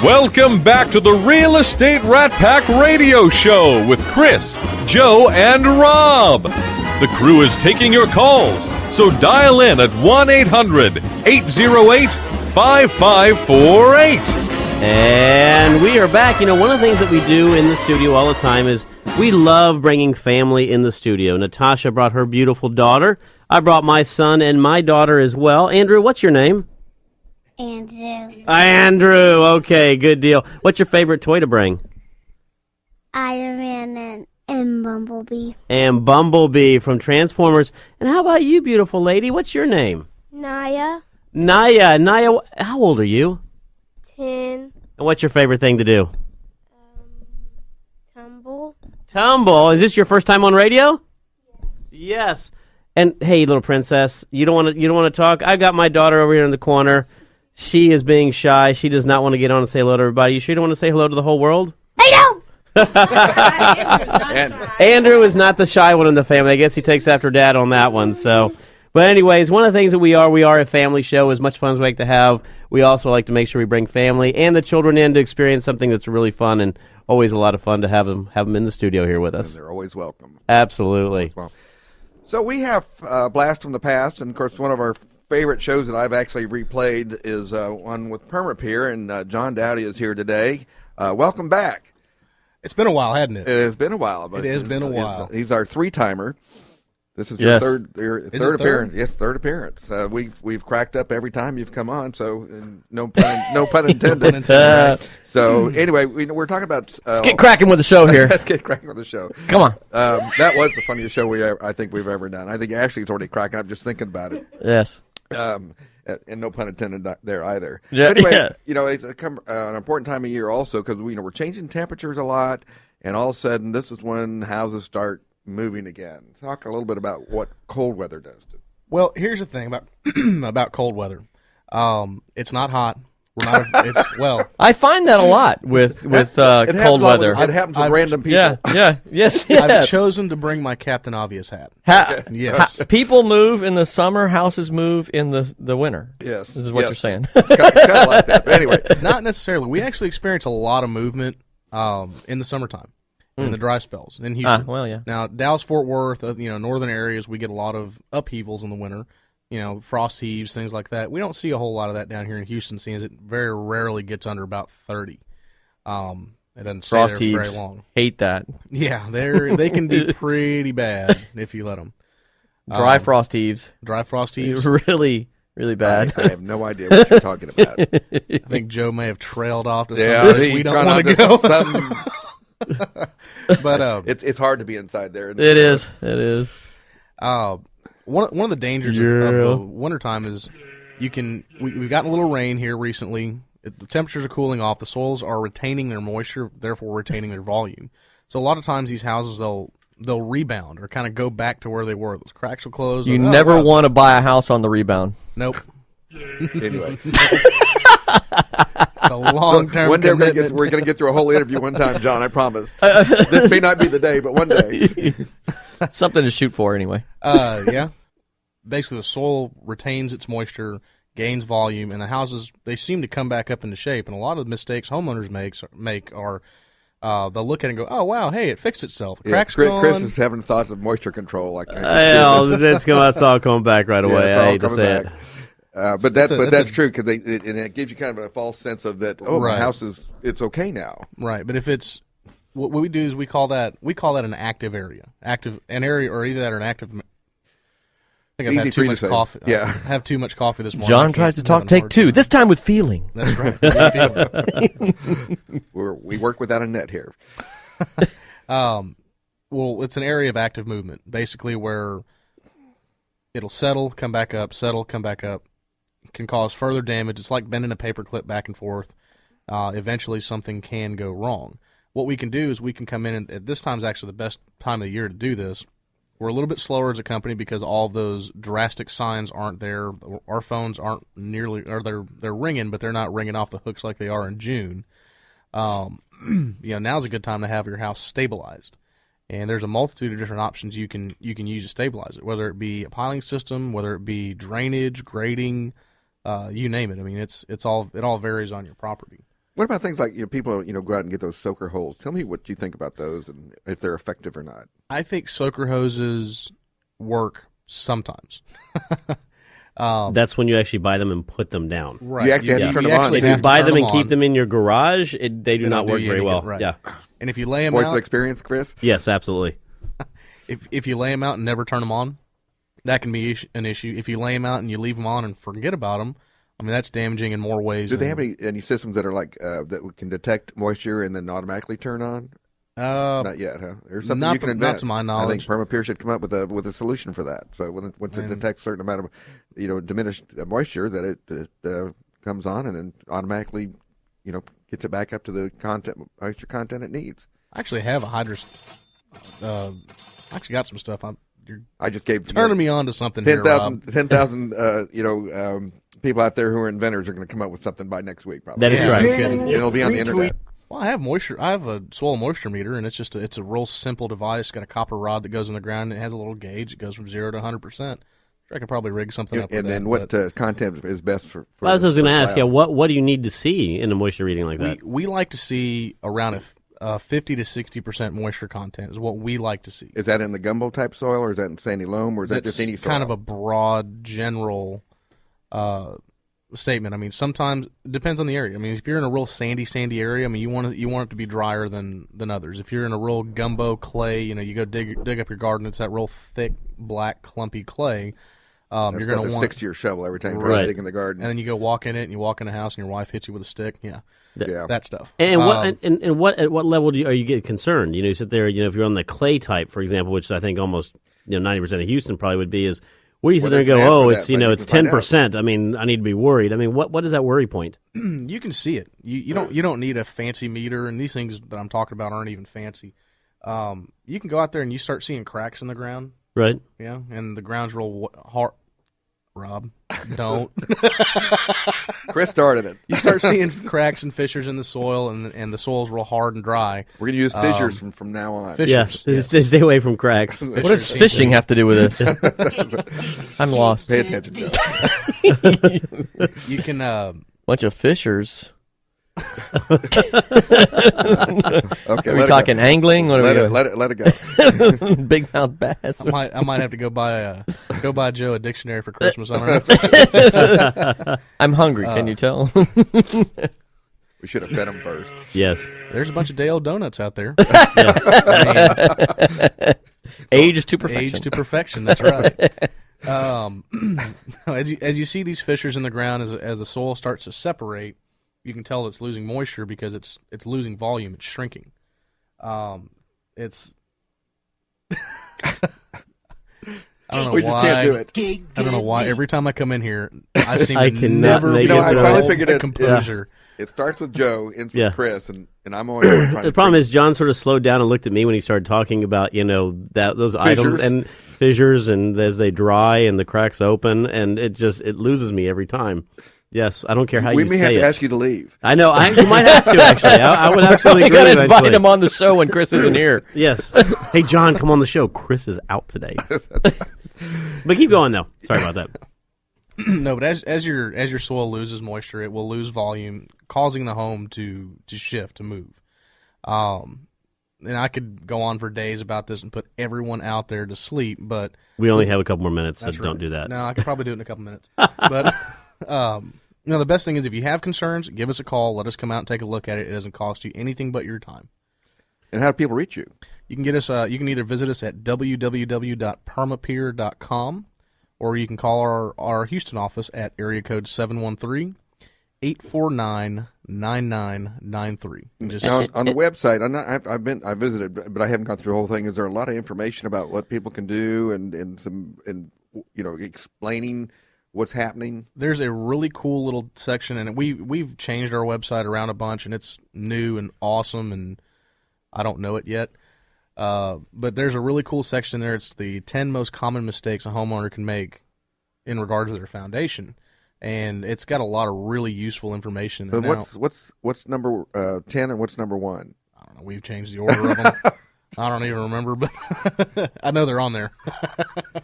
Welcome back to the Real Estate Rat Pack Radio Show with Chris, Joe, and Rob. The crew is taking your calls, so dial in at 1-800-808-5548. And we are back. You know, one of the things that we do in the studio all the time is we love bringing family in the studio. Natasha brought her beautiful daughter. I brought my son and my daughter as well. Andrew, what's your name? Andrew. Andrew, okay, good deal. What's your favorite toy to bring? Iron Man and Bumblebee. And Bumblebee from Transformers. And how about you, beautiful lady? What's your name? Naya. Naya, how old are you? 10. And what's your favorite thing to do? Tumble. Tumble. Is this your first time on radio? Yes. And hey, little princess, you don't want to talk? I got my daughter over here in the corner. She is being shy. She does not want to get on and say hello to everybody. You sure you don't want to say hello to the whole world? I know! Andrew is not the shy one in the family. I guess he takes after Dad on that one. So, but anyways, one of the things that we are a family show. As much fun as we like to have, we also like to make sure we bring family and the children in to experience something that's really fun and always a lot of fun to have them in the studio here with us. And they're always welcome. Absolutely. So we have Blast from the Past, and of course one of our favorite shows that I've actually replayed is one with PermaPier, and John Dowdy is here today. Welcome back. It's been a while, hasn't it? It has been a while. But it has been a while. He's our three-timer. This is your third appearance. Yes, third appearance. We've cracked up every time you've come on, so no pun intended. So anyway, we're talking about. Let's get cracking with the show here. Let's get cracking with the show. Come on. That was the funniest show I think we've ever done. I think actually it's already cracking up just thinking about it. Yes. And no pun intended there either. Yeah, but anyway, yeah. It's an important time of year also because we're changing temperatures a lot, and all of a sudden this is when houses start moving again. Talk a little bit about what cold weather does to. Well, here's the thing about about cold weather. It's not hot. I find that a lot with cold weather. It happens with random people. Yes. I've chosen to bring my Captain Obvious hat. Yes. People move in the summer, houses move in the winter. Yes. This is what you're saying. It's kind of like that. But anyway. Not necessarily. We actually experience a lot of movement in the summertime. In the dry spells in Houston. Well, yeah. Now, Dallas-Fort Worth, northern areas, we get a lot of upheavals in the winter. Frost heaves, things like that. We don't see a whole lot of that down here in Houston, seeing as it very rarely gets under about 30. It doesn't stay Frost there heaves. for very long. Hate that. Yeah, they can be pretty bad if you let them. Dry frost heaves. Dry frost heaves. Really, really bad. I have no idea what you're talking about. I think Joe may have trailed off to Yeah, somewhere we don't want to go. But it's hard to be inside there. It is. One of the dangers of the wintertime is we've gotten a little rain here recently. The temperatures are cooling off. The soils are retaining their moisture, therefore retaining their volume. So a lot of times these houses they'll rebound or kind of go back to where they were. Those cracks will close. You never want to buy a house on the rebound. Nope. Anyway. It's a long-term one day commitment. we're going to get through a whole interview one time, John, I promise. This may not be the day, but one day. Something to shoot for anyway. Yeah. Basically, the soil retains its moisture, gains volume, and the houses, they seem to come back up into shape. And a lot of the mistakes homeowners make are they'll look at it and go, oh, wow, hey, it fixed itself. Cracks gone. Chris is having thoughts of moisture control. It's all coming back right away. I hate to say it. But that's true because it gives you kind of a false sense of that. Oh, right. My house it's okay now. Right, but if it's what we do is we call that an active area, an area or either that or an active. I think I've had too much coffee. Yeah, I have too much coffee this morning. John tries to talk. Take two. This time with feeling. That's right. We work without a net here. Well, it's an area of active movement, basically where it'll settle, come back up, settle, come back up. Can cause further damage. It's like bending a paperclip back and forth. Eventually, something can go wrong. What we can do is we can come in, and this time is actually the best time of the year to do this. We're a little bit slower as a company because all of those drastic signs aren't there. Our phones aren't nearly, or they're ringing, but they're not ringing off the hooks like they are in June. Now's a good time to have your house stabilized. And there's a multitude of different options you can use to stabilize it, whether it be a piling system, whether it be drainage, grading, you name it. I mean, it all varies on your property. What about things like people go out and get those soaker holes? Tell me what you think about those and if they're effective or not. I think soaker hoses work sometimes. That's when you actually buy them and put them down. Right. You actually have to turn them on. If you buy them and keep them in your garage, they do not work very well. Right. Yeah. And if you lay them Voice out, of experience, Chris? Yes, absolutely. If you lay them out and never turn them on, that can be an issue. If you lay them out and you leave them on and forget about them, I mean, that's damaging in more ways. Do they have any systems that are like that can detect moisture and then automatically turn on? Not yet, huh? There's something you can invent. Not to my knowledge. I think PermaPier should come up with a solution for that. So once it detects a certain amount of diminished moisture, that it comes on and then automatically gets it back up to the moisture content it needs. I actually have a hydro. I actually got some stuff. I just gave turning me on to something. 10,000 people out there who are inventors are going to come up with something by next week, probably. That is right. And it'll be on the internet. Well, I have moisture. I have a soil moisture meter, and it's a real simple device. It's got a copper rod that goes in the ground, and it has a little gauge. It goes from 0 to 100%. I could probably rig something up. And then what content is best for? Well, I was going to ask you, what do you need to see in a moisture reading like that? We like to see around a 50 to 60% moisture content is what we like to see. Is that in the gumbo type soil, or is that in sandy loam, or is that just any soil? Kind of a broad, general statement. I mean, sometimes it depends on the area. I mean, if you're in a real sandy area, I mean, you want it to be drier than others. If you're in a real gumbo clay, you go dig up your garden. It's that real thick, black, clumpy clay. You're going to want sticks to your shovel every time you dig in the garden. And then you go walk in it, and you walk in the house, and your wife hits you with a stick. Yeah. That stuff. And at what level are you getting concerned? You sit there. If you're on the clay type, for example, which I think almost 90% of Houston probably would be, is where you sit there and go, it's 10%. I mean, I need to be worried. I mean, what is that worry point? You can see it. You don't need a fancy meter, and these things that I'm talking about aren't even fancy. You can go out there and you start seeing cracks in the ground. Right. Yeah, and the ground's real hard. Rob, don't. Chris started it. You start seeing cracks and fissures in the soil, and the soil's real hard and dry. We're going to use fissures from now on. Fissures, yes. Stay away from cracks. What does fishing have to do with this? I'm lost. Pay attention, Joe. You can... bunch of fishers. Okay, are we talking angling? What let it go. Big mouth bass. I might have to go buy Joe a dictionary for Christmas. I don't know. I'm hungry. Can you tell? We should have fed him first. Yes. There's a bunch of day-old donuts out there. Age to perfection. Age to perfection. That's right. As you see these fissures in the ground, as the soil starts to separate, you can tell it's losing moisture because it's losing volume. It's shrinking. It's. I don't know we why. just can't do it. I don't know why. Every time I come in here, I seem I to cannot never make get it I finally figured it. composure. It starts with Joe, ends with Chris, and I'm always trying to. The problem is John sort of slowed down and looked at me when he started talking about those items and fissures, and as they dry and the cracks open, and it loses me every time. Yes, I don't care how you say it. We may have to ask you to leave. I know. You might have to, actually. I would absolutely agree. You got to invite him on the show when Chris isn't here. Yes. Hey, John, come on the show. Chris is out today. But keep going, though. Sorry about that. No, but as your soil loses moisture, it will lose volume, causing the home to shift, to move. And I could go on for days about this and put everyone out there to sleep, but... We only have a couple more minutes, so right. Don't do that. No, I could probably do it in a couple minutes. But... the best thing is if you have concerns, give us a call. Let us come out and take a look at it. It doesn't cost you anything but your time. And how do people reach you? You can get us. You can either visit us at www.permapier.com, or you can call our Houston office at area code 713-849-9993. On the website, I visited, but I haven't gone through the whole thing. Is there a lot of information about what people can do and explaining what's happening? There's a really cool little section, and we've changed our website around a bunch, and it's new and awesome, and I don't know it yet. But there's a really cool section there. It's the 10 most common mistakes a homeowner can make in regards to their foundation, and it's got a lot of really useful information. So what's number 10 and what's number 1? I don't know. We've changed the order of them. I don't even remember, but I know they're on there.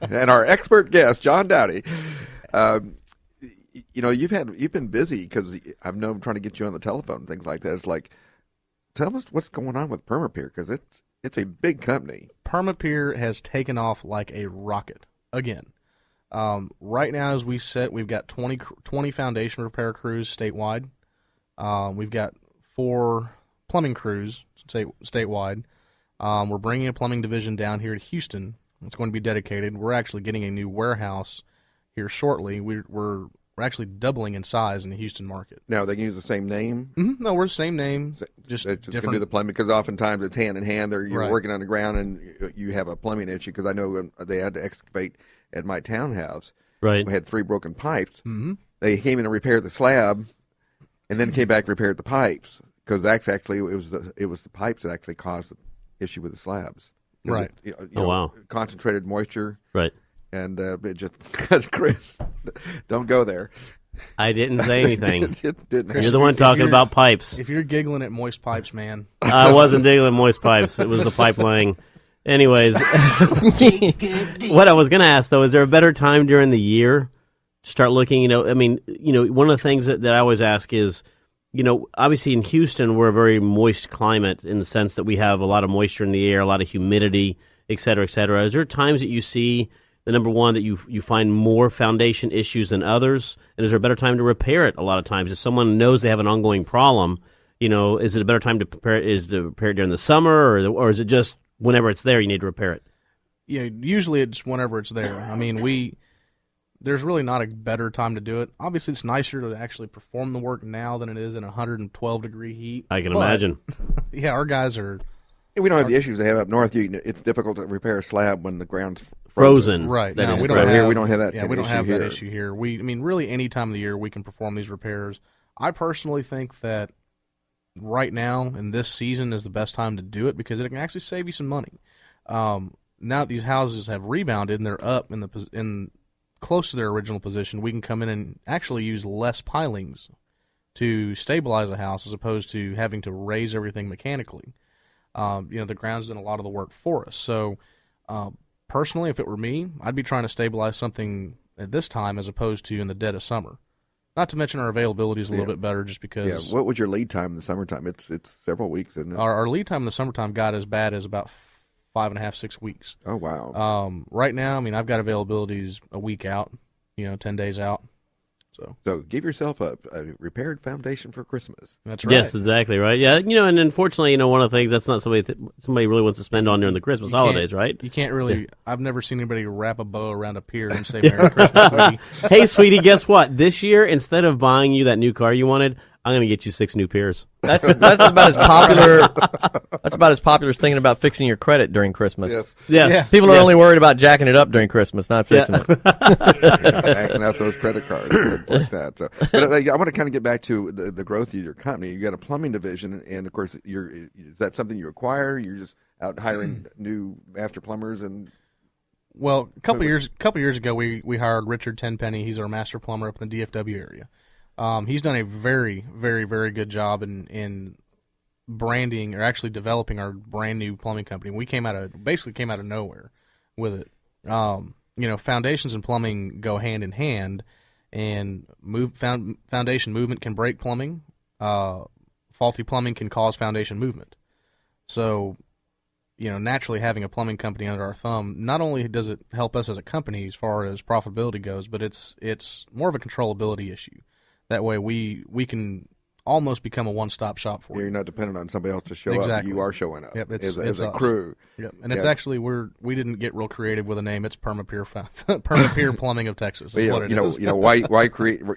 And our expert guest, John Dowdy, you've been busy because I've known trying to get you on the telephone and things like that. It's like, tell us what's going on with PermaPier because it's a big company. PermaPier has taken off like a rocket again. Right now, as we sit, we've got 20 foundation repair crews statewide. We've got 4 plumbing crews statewide. We're bringing a plumbing division down here to Houston. It's going to be dedicated. We're actually getting a new warehouse here shortly. We're actually doubling in size in the Houston market. Now, they can use the same name? Mm-hmm. No, we're the same name, just different. Can do the plumbing because oftentimes it's hand in hand. You're right. working on the ground and you have a plumbing issue because I know they had to excavate at my townhouse. Right. We had 3 broken pipes. Mm-hmm. They came in and repaired the slab and then came back and repaired the pipes because actually it was the pipes that actually caused the issue with the slabs. Right. Wow. Concentrated moisture. Right. And it just, Chris, don't go there. I didn't say anything. Didn't You're the one talking about pipes. If you're giggling at moist pipes, man. I wasn't giggling at moist pipes. It was the pipe laying. Anyways, what I was going to ask, though, is there a better time during the year to start looking? One of the things that I always ask is, obviously in Houston, we're a very moist climate in the sense that we have a lot of moisture in the air, a lot of humidity, et cetera, et cetera. Is there times that you see the number one, that you find more foundation issues than others? And is there a better time to repair it a lot of times? If someone knows they have an ongoing problem, is it a better time to prepare it during the summer, or is it just whenever it's there you need to repair it? Yeah, usually it's whenever it's there. I mean, there's really not a better time to do it. Obviously, it's nicer to actually perform the work now than it is in 112-degree heat. I can imagine. Yeah, our guys are... We don't have the issues they have up north. It's difficult to repair a slab when the ground's frozen. Right. That No, is we correct. Here we don't have that. Yeah, we don't have here. that issue here. Really, any time of the year we can perform these repairs. I personally think that right now in this season is the best time to do it because it can actually save you some money. Now that these houses have rebounded and they're up in close to their original position, we can come in and actually use less pilings to stabilize a house as opposed to having to raise everything mechanically. The ground's done a lot of the work for us. So, personally, if it were me, I'd be trying to stabilize something at this time as opposed to in the dead of summer. Not to mention our availability is a little bit better just because... Yeah, what was your lead time in the summertime? It's several weeks, isn't it? Our lead time in the summertime got as bad as about 5.5, 6 weeks. Oh, wow. Right now, I've got availabilities a week out, 10 days out. So give yourself a repaired foundation for Christmas. That's right. Yes, exactly right. Yeah, and unfortunately, one of the things that's not somebody really wants to spend on during the Christmas holidays, right? You can't really. Yeah. I've never seen anybody wrap a bow around a pier and say Merry Christmas, sweetie. Hey, sweetie, guess what? This year, instead of buying you that new car you wanted, I'm going to get you 6 new piers. That's about as popular. That's about as popular as thinking about fixing your credit during Christmas. Yes. Yeah. People are only worried about jacking it up during Christmas, not fixing it. Axing out those credit cards and things like that. So, but I want to kind of get back to the growth of your company. You got a plumbing division, and of course, is that something you acquire? You're just out hiring new master plumbers and. Well, a couple years ago, we hired Richard Tenpenny. He's our master plumber up in the DFW area. He's done a very, very, very good job in branding or actually developing our brand new plumbing company. We basically came out of nowhere with it. Foundations and plumbing go hand in hand, and foundation movement can break plumbing. Faulty plumbing can cause foundation movement. So, naturally having a plumbing company under our thumb, not only does it help us as a company as far as profitability goes, but it's more of a controllability issue. That way we can almost become a one-stop shop for you. You're not dependent on somebody else to show up. You are showing up as a crew. Yep. And it's actually, we didn't get real creative with a name. It's PermaPier Plumbing of Texas is what it is. Why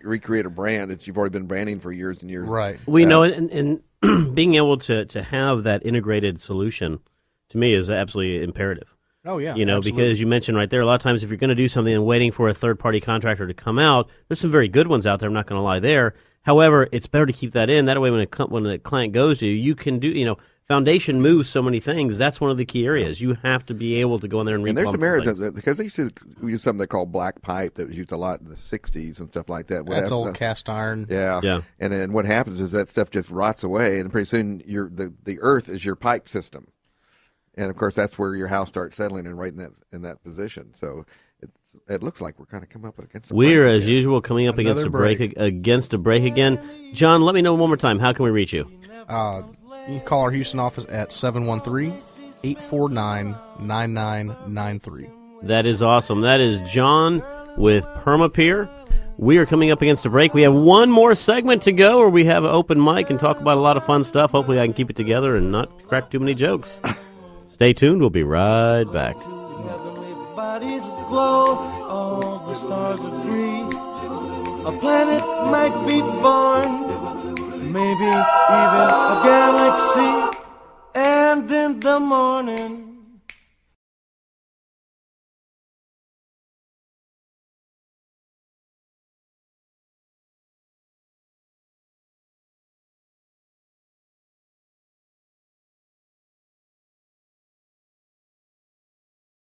recreate a brand that you've already been branding for years and years? Right. We know, and being able to have that integrated solution, to me, is absolutely imperative. Oh, yeah. Absolutely. Because you mentioned right there, a lot of times if you're going to do something and waiting for a third-party contractor to come out, there's some very good ones out there, I'm not going to lie there. However, it's better to keep that in. That way when the client goes to you, you can do, foundation moves so many things. That's one of the key areas. You have to be able to go in there and replumb. And there's some areas, because they used to use something they call black pipe that was used a lot in the 60s and stuff like that. That's old cast iron. Yeah. And then what happens is that stuff just rots away, and pretty soon the earth is your pipe system. And of course, that's where your house starts settling in, right in that position. So it looks like we're kind of coming up against a We're, break as again. usual, coming up against Another a break again. John, let me know one more time. How can we reach you? You can call our Houston office at 713-849-9993. That is awesome. That is John with PermaPier. We are coming up against a break. We have one more segment to go, where we have an open mic and talk about a lot of fun stuff. Hopefully I can keep it together and not crack too many jokes. Stay tuned. We'll be right back. Bodies glow, all the stars agree. A planet might be born, maybe even a galaxy. And in the morning,